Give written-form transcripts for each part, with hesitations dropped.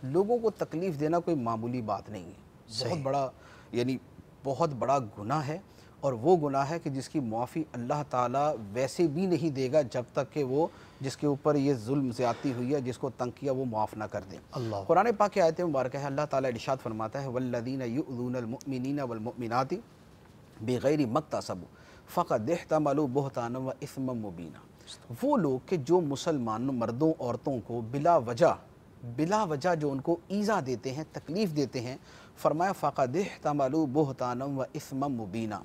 لوگوں کو تکلیف دینا کوئی معمولی بات نہیں ہے، بہت بڑا یعنی بہت بڑا گناہ ہے، اور وہ گناہ ہے کہ جس کی معافی اللہ تعالیٰ ویسے بھی نہیں دے گا جب تک کہ وہ جس کے اوپر یہ ظلم زیادتی ہوئی ہے، جس کو تنگ کیا، وہ معاف نہ کر دیں۔ قرآن پاک کی آیت مبارکہ ہے، اللہ تعالیٰ ارشاد فرماتا ہے وَالَّذِينَ يُؤْذُونَ الْمُؤْمِنِينَ وَالْمُؤْمِنَاتِ بِغَيْرِ مَا اكْتَسَبُوا فَقَدِ احْتَمَلُوا بُهْتَانًا وَإِثْمًا مُبِينًا۔ وہ لوگ کہ جو مسلمان مردوں عورتوں کو بلا وجہ جو ان کو ایذا دیتے ہیں، تکلیف دیتے ہیں، فرمایا فَقَدِ احْتَمَلُوا بُهْتَانًا وَإِثْمًا مُبِينًا،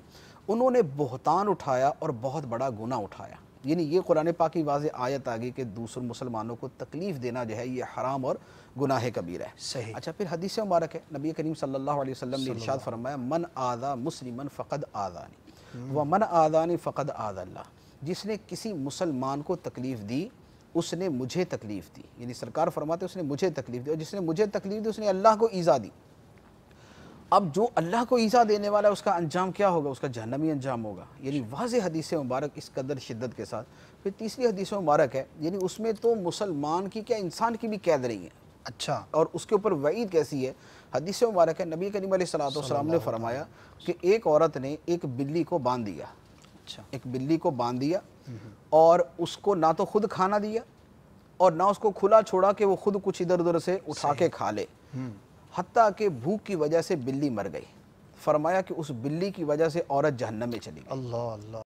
انہوں نے بہتان اٹھایا اور بہت بڑا گناہ اٹھایا۔ یعنی یہ قرآن پاک کی واضح آیت آ گئی کہ دوسرے مسلمانوں کو تکلیف دینا جو ہے یہ حرام اور گناہ کبیرہ ہے۔ صحیح۔ اچھا، پھر حدیث مبارک ہے، نبی کریم صلی اللہ علیہ وسلم نے ارشاد فرمایا من آذا مسلما فقد آذانی ومن آذانی فقد آذى اللہ، جس نے کسی مسلمان کو تکلیف دی اس نے مجھے تکلیف دی، یعنی سرکار فرماتے اس نے مجھے تکلیف دی، اور جس نے مجھے تکلیف دی اس نے اللہ کو ایذا دی۔ اب جو اللہ کو ایذا دینے والا ہے اس کا انجام کیا ہوگا؟ اس کا جہنمی انجام ہوگا۔ یعنی واضح حدیث مبارک اس قدر شدت کے ساتھ۔ پھر تیسری حدیث مبارک ہے، یعنی اس میں تو مسلمان کی کیا انسان کی بھی قید رہی ہے، اچھا، اور اس کے اوپر وعید کیسی ہے۔ حدیث مبارک ہے، نبی کریم علیہ السلام نے فرمایا کہ ایک عورت نے ایک بلی کو باندھ دیا، ایک بلی کو باندھ دیا، اور اس کو نہ تو خود کھانا دیا اور نہ اس کو کھلا چھوڑا کہ وہ خود کچھ ادھر ادھر سے اٹھا کے کھا لے، حتیٰ کہ بھوک کی وجہ سے بلی مر گئی۔ فرمایا کہ اس بلی کی وجہ سے عورت جہنم میں چلی گئی۔ اللہ اللہ۔